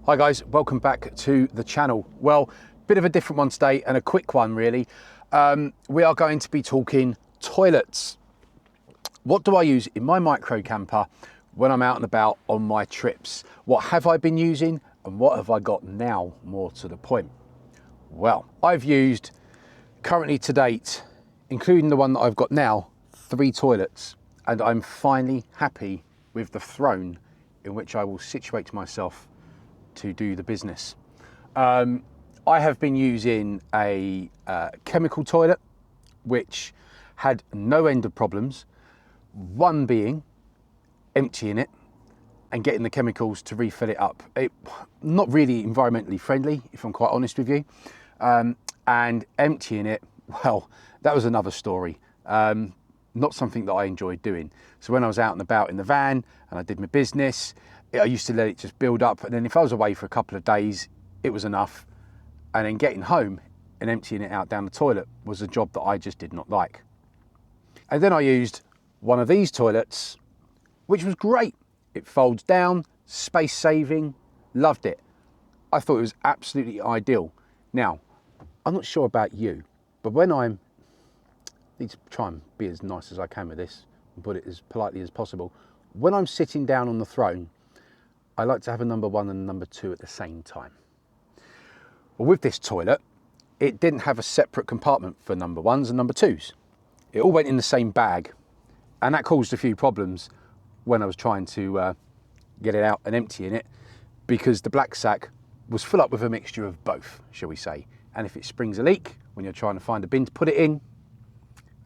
Hi guys, welcome back to the channel. Well, bit of a different one today and a quick one really. We are going to be talking toilets. What do I use in my micro camper when I'm out and about on my trips? What have I been using and what have I got now, more to the point? Well, I've used currently to date, including the one that I've got now, 3 toilets, and I'm finally happy with the throne in which I will situate myself to do the business. I have been using a chemical toilet which had no end of problems, one being emptying it and getting the chemicals to refill it up. Not really environmentally friendly, if I'm quite honest with you, and emptying it, well, that was another story. Not something that I enjoyed doing. So when I was out and about in the van and I did my business, I used to let it just build up, and then if I was away for a couple of days, it was enough. And then getting home and emptying it out down the toilet was a job that I just did not like. And then I used one of these toilets, which was great. It folds down, space saving, loved it. I thought it was absolutely ideal. Now, I'm not sure about you, but when I need to try and be as nice as I can with this and put it as politely as possible, when I'm sitting down on the throne, I like to have a number 1 and a number 2 at the same time. Well, with this toilet, it didn't have a separate compartment for number 1s and number 2s. It all went in the same bag, and that caused a few problems when I was trying to get it out and emptying it, because the black sack was full up with a mixture of both, shall we say. And if it springs a leak when you're trying to find a bin to put it in,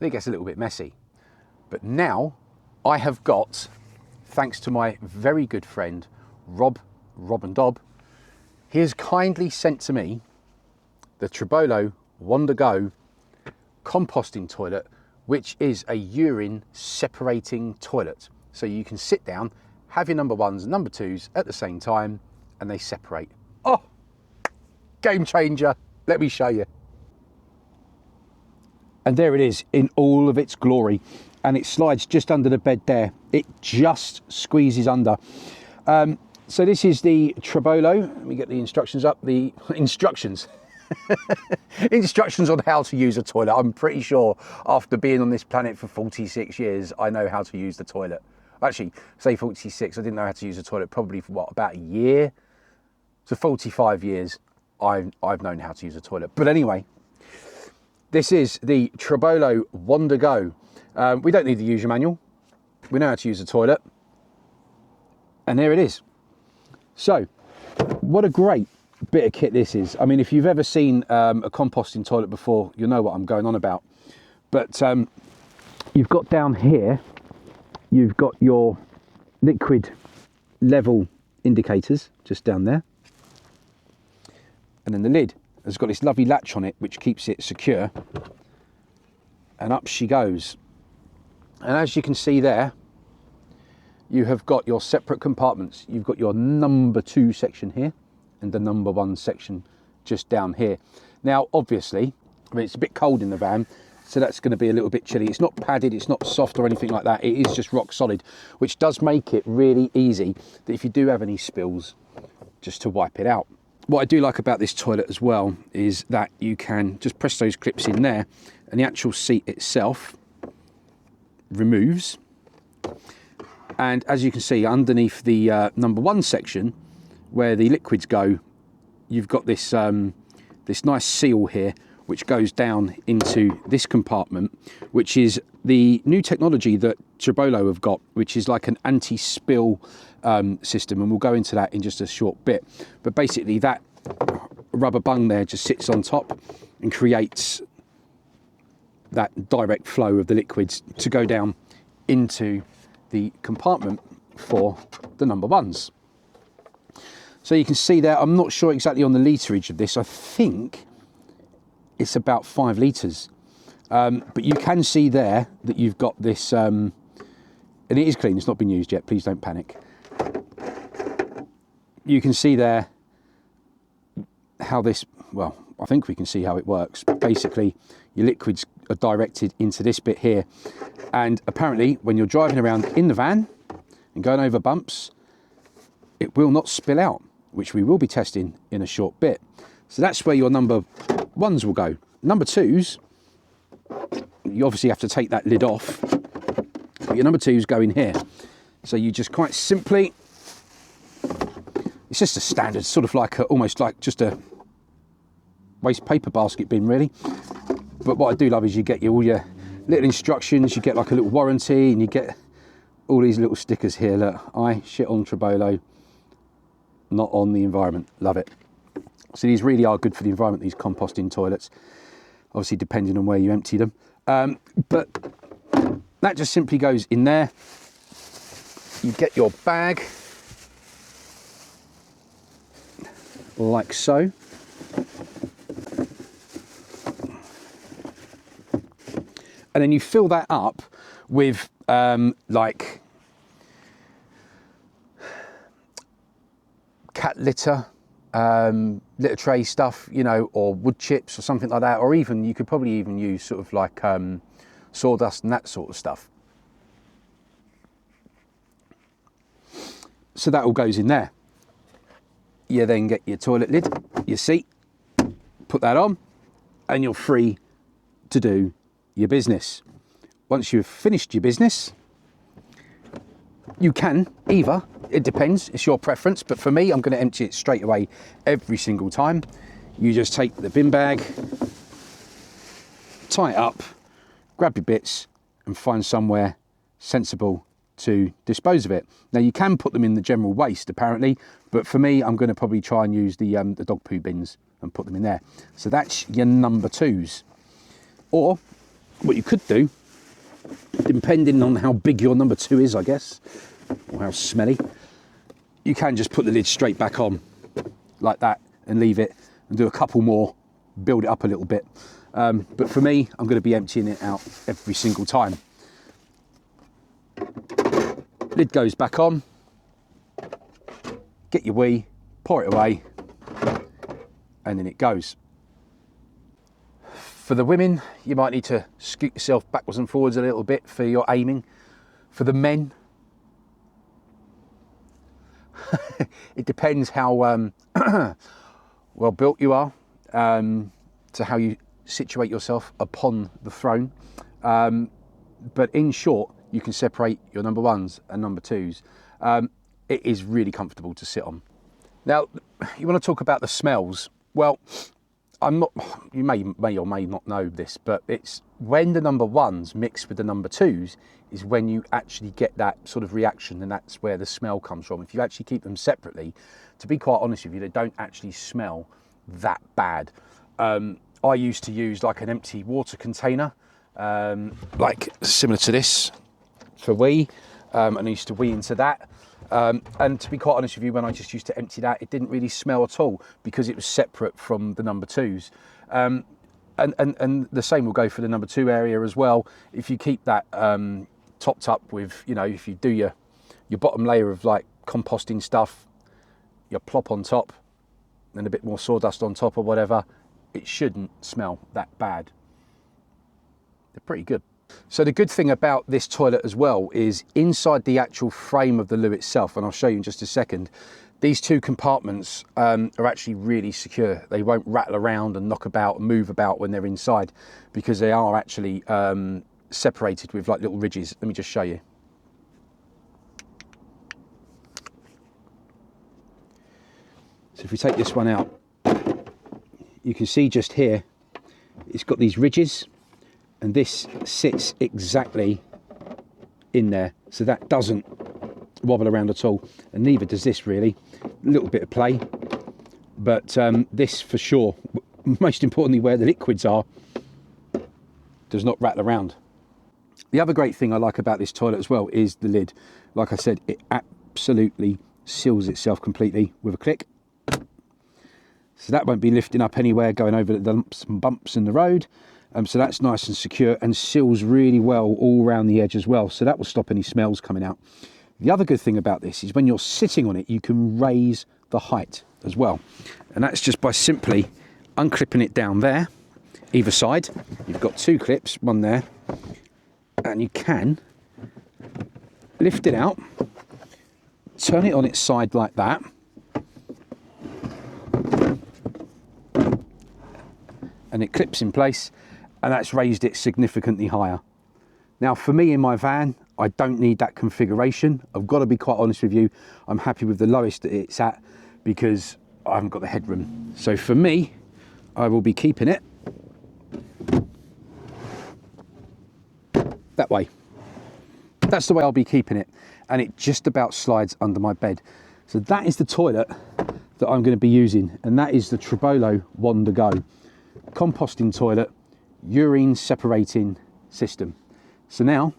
it gets a little bit messy. But now I have got, thanks to my very good friend Rob and Dob, he has kindly sent to me the Trobolo Go composting toilet, which is a urine separating toilet. So you can sit down, have your number 1s and number 2s at the same time, and they separate. Oh, game changer. Let me show you. And there it is in all of its glory. And it slides just under the bed there. It just squeezes under. So this is the Trobolo. Let me get the instructions up. The instructions. Instructions on how to use a toilet. I'm pretty sure after being on this planet for 46 years, I know how to use the toilet. Actually, say 46, I didn't know how to use a toilet probably for what, about a year? So 45 years, I've known how to use a toilet. But anyway, this is the Trobolo Go. We don't need the user manual. We know how to use a toilet. And there it is. So, what a great bit of kit this is. I mean, if you've ever seen a composting toilet before, you'll know what I'm going on about. But you've got down here, you've got your liquid level indicators just down there. And then the lid has got this lovely latch on it, which keeps it secure. And up she goes. And as you can see there, you have got your separate compartments. You've got your number 2 section here and the number 1 section just down here. Now, obviously, I mean, it's a bit cold in the van, so that's going to be a little bit chilly. It's not padded, it's not soft or anything like that. It is just rock solid, which does make it really easy that if you do have any spills, just to wipe it out. What I do like about this toilet as well is that you can just press those clips in there and the actual seat itself removes. And as you can see, underneath the number 1 section, where the liquids go, you've got this this nice seal here, which goes down into this compartment, which is the new technology that Trobolo have got, which is like an anti-spill system, and we'll go into that in just a short bit. But basically, that rubber bung there just sits on top and creates that direct flow of the liquids to go down into the compartment for the number 1s. So you can see there, I'm not sure exactly on the literage of this. I think it's about 5 litres. But you can see there that you've got this, and it is clean, it's not been used yet, please don't panic. You can see there how this, well, I think we can see how it works. Basically, your liquids are directed into this bit here. And apparently, when you're driving around in the van and going over bumps, it will not spill out, which we will be testing in a short bit. So that's where your number ones will go. Number twos, you obviously have to take that lid off, but your number twos go in here. So you just quite simply, it's just a standard, sort of like almost like just a waste paper basket bin really. But what I do love is you get all your little instructions, you get like a little warranty, and you get all these little stickers here. Look, I shit on Trobolo, not on the environment. Love it. So these really are good for the environment, these composting toilets, obviously depending on where you empty them. But that just simply goes in there. You get your bag like so. And then you fill that up with like cat litter, litter tray stuff, you know, or wood chips or something like that, or even you could probably even use sort of like sawdust and that sort of stuff. So that all goes in there. You then get your toilet lid, your seat, put that on, and you're free to do your business. Once you've finished your business, you can either, it depends, it's your preference, but for me, I'm going to empty it straight away every single time. You just take the bin bag, tie it up, grab your bits, and find somewhere sensible to dispose of it. Now you can put them in the general waste apparently, but for me, I'm going to probably try and use the dog poo bins and put them in there. So that's your number twos. Or what you could do, depending on how big your number two is, I guess, or how smelly, you can just put the lid straight back on like that and leave it and do a couple more, build it up a little bit. But for me, I'm going to be emptying it out every single time. Lid goes back on, get your wee, pour it away, and then it goes. For the women, you might need to scoot yourself backwards and forwards a little bit for your aiming. For the men, it depends how well built you are, to how you situate yourself upon the throne. But in short, you can separate your number ones and number twos. It is really comfortable to sit on. Now, you want to talk about the smells. Well, I'm not, you may or may not know this, but it's when the number ones mix with the number twos is when you actually get that sort of reaction, and that's where the smell comes from. If you actually keep them separately, to be quite honest with you, they don't actually smell that bad. I used to use like an empty water container, like similar to this for wee, and I used to wee into that. And to be quite honest with you, when I just used to empty that, it didn't really smell at all because it was separate from the number twos. And the same will go for the number two area as well. If you keep that topped up with, you know, if you do your bottom layer of like composting stuff, your plop on top and a bit more sawdust on top or whatever, it shouldn't smell that bad. They're pretty good. So the good thing about this toilet as well is inside the actual frame of the loo itself, and I'll show you in just a second, these two compartments are actually really secure. They won't rattle around and knock about and move about when they're inside because they are actually separated with like little ridges. Let me just show you. So if we take this one out, you can see just here, it's got these ridges, and this sits exactly in there, so that doesn't wobble around at all, and neither does this really. A little bit of play, but this for sure, most importantly where the liquids are, does not rattle around. The other great thing I like about this toilet as well is the lid. Like I said, it absolutely seals itself completely with a click. So that won't be lifting up anywhere, going over the lumps and bumps in the road. So that's nice and secure and seals really well all around the edge as well. So that will stop any smells coming out. The other good thing about this is when you're sitting on it, you can raise the height as well. And that's just by simply unclipping it down there, either side. You've got two clips, one there, and you can lift it out, turn it on its side like that, and it clips in place, and that's raised it significantly higher. Now for me in my van, I don't need that configuration. I've got to be quite honest with you. I'm happy with the lowest that it's at because I haven't got the headroom. So for me, I will be keeping it that way. That's the way I'll be keeping it. And it just about slides under my bed. So that is the toilet that I'm going to be using. And that is the Trobolo Wonder Go composting toilet, urine separating system. So now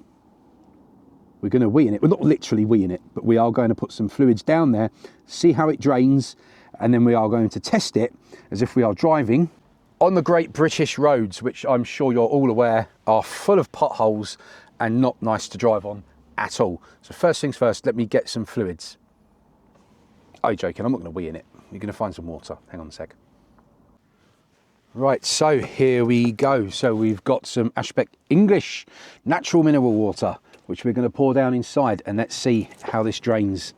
we're going to wee in it. We're not literally wee in it, but we are going to put some fluids down there, see how it drains, and then we are going to test it as if we are driving on the great British roads, which I'm sure you're all aware are full of potholes and not nice to drive on at all. So first things first, let me get some fluids. Oh, you're joking, I'm not going to wee in it. You're going to find some water. Hang on a sec. Right, so here we go. So we've got some Aspect English natural mineral water, which we're going to pour down inside, and let's see how this drains.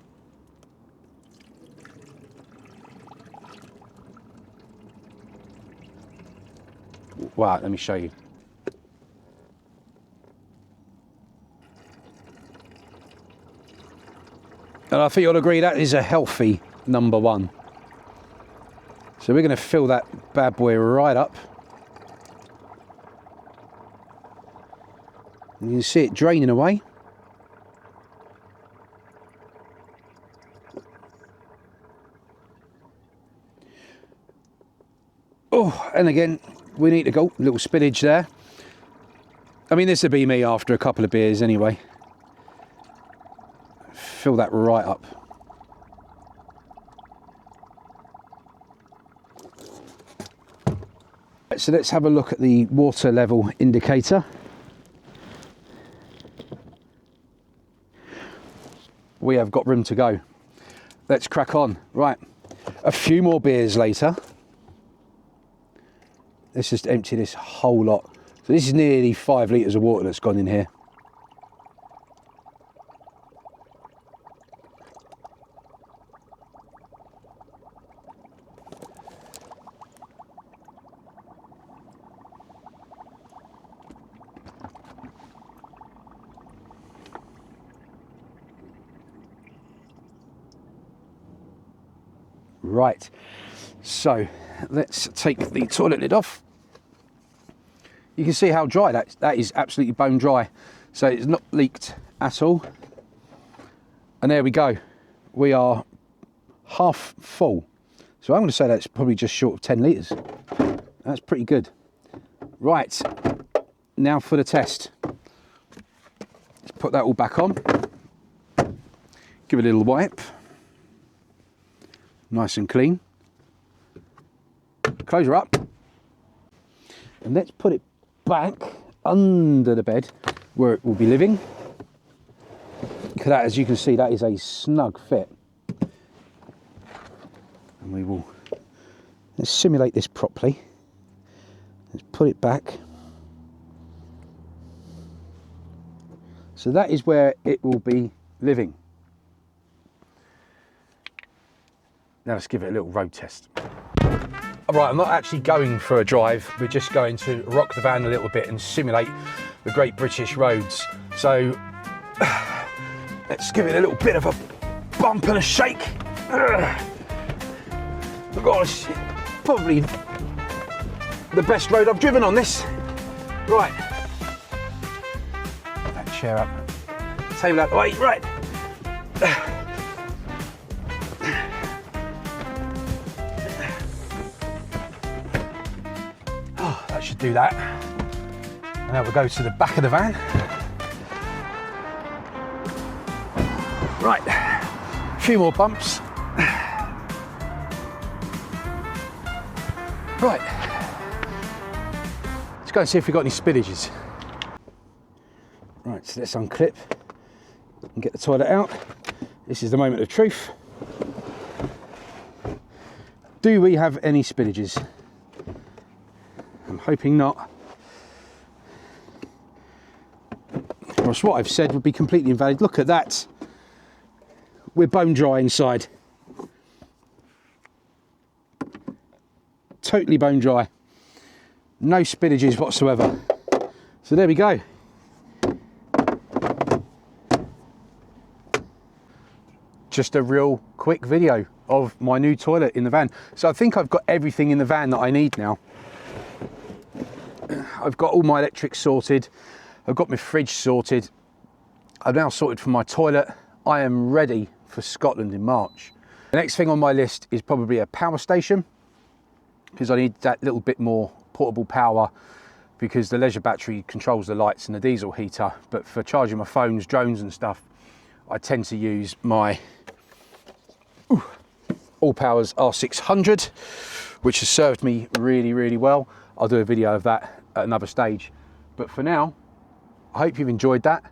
Wow, let me show you. And I think you'll agree that is a healthy number one. So we're going to fill that bad boy right up. You can see it draining away. Oh, and again, we need to go. A little spillage there. I mean, this would be me after a couple of beers anyway. Fill that right up. So let's have a look at the water level indicator. We have got room to go. Let's crack on. Right, a few more beers later. Let's just empty this whole lot. So this is nearly 5 litres of water that's gone in here. Right, so let's take the toilet lid off. You can see how dry that is, absolutely bone dry. So it's not leaked at all. And there we go. We are half full. So I'm going to say that's probably just short of 10 litres. That's pretty good. Right, now for the test. Let's put that all back on. Give it a little wipe. Nice and clean. Close her up. And let's put it back under the bed where it will be living. Look at that, as you can see, that is a snug fit. And we will, let's simulate this properly. Let's put it back. So that is where it will be living. Now let's give it a little road test. All right, I'm not actually going for a drive. We're just going to rock the van a little bit and simulate the great British roads. So let's give it a little bit of a bump and a shake. Oh gosh, probably the best road I've driven on this. Right, put that chair up, table out the way, right. That should do that. And now we'll go to the back of the van. Right, a few more bumps. Right, let's go and see if we've got any spillages. Right, so let's unclip and get the toilet out. This is the moment of truth. Do we have any spillages? I'm hoping not. Or else what I've said would be completely invalid. Look at that. We're bone dry inside. Totally bone dry. No spillages whatsoever. So there we go. Just a real quick video of my new toilet in the van. So I think I've got everything in the van that I need now. I've got all my electrics sorted. I've got my fridge sorted. I've now sorted for my toilet. I am ready for Scotland in March. The next thing on my list is probably a power station, because I need that little bit more portable power, because the leisure battery controls the lights and the diesel heater. But for charging my phones, drones and stuff, I tend to use my All Powers R600, which has served me really, really well. I'll do a video of that at another stage. But for now, I hope you've enjoyed that.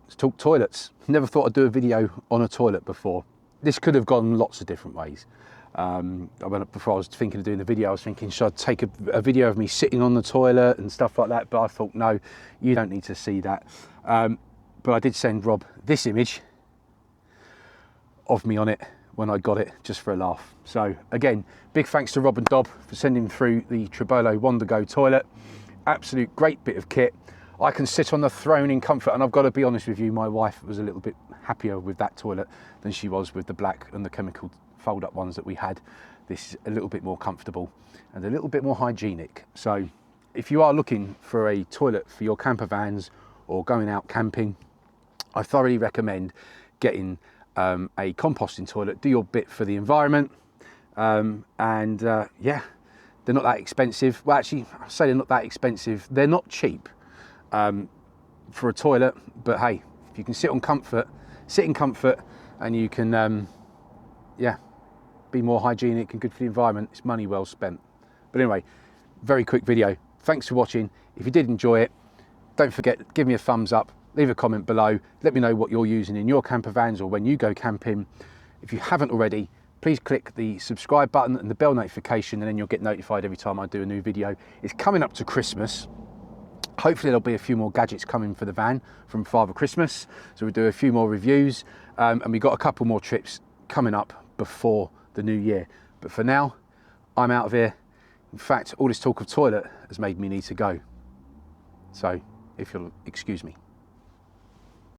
Let's talk toilets. Never thought I'd do a video on a toilet before. This could have gone lots of different ways. Before I was thinking of doing the video, I was thinking, should I take a video of me sitting on the toilet and stuff like that? But I thought, no, you don't need to see that. But I did send Rob this image of me on it when I got it, just for a laugh. So again, big thanks to Rob and Dob for sending through the Trobolo Wondergo toilet. Absolute great bit of kit. I can sit on the throne in comfort, and I've got to be honest with you, my wife was a little bit happier with that toilet than she was with the black and the chemical fold-up ones that we had. This is a little bit more comfortable and a little bit more hygienic. So if you are looking for a toilet for your camper vans or going out camping, I thoroughly recommend getting a composting toilet. Do your bit for the environment, yeah, they're not that expensive. Well, actually, I say they're not that expensive. They're not cheap for a toilet, but hey, if you can sit in comfort, and you can, yeah, be more hygienic and good for the environment, it's money well spent. But anyway, very quick video. Thanks for watching. If you did enjoy it, don't forget, give me a thumbs up, leave a comment below, let me know what you're using in your camper vans or when you go camping. If you haven't already, please click the subscribe button and the bell notification, and then you'll get notified every time I do a new video. It's coming up to Christmas. Hopefully there'll be a few more gadgets coming for the van from Father Christmas. So we'll do a few more reviews, and we've got a couple more trips coming up before the new year. But for now, I'm out of here. In fact, all this talk of toilet has made me need to go. So if you'll excuse me.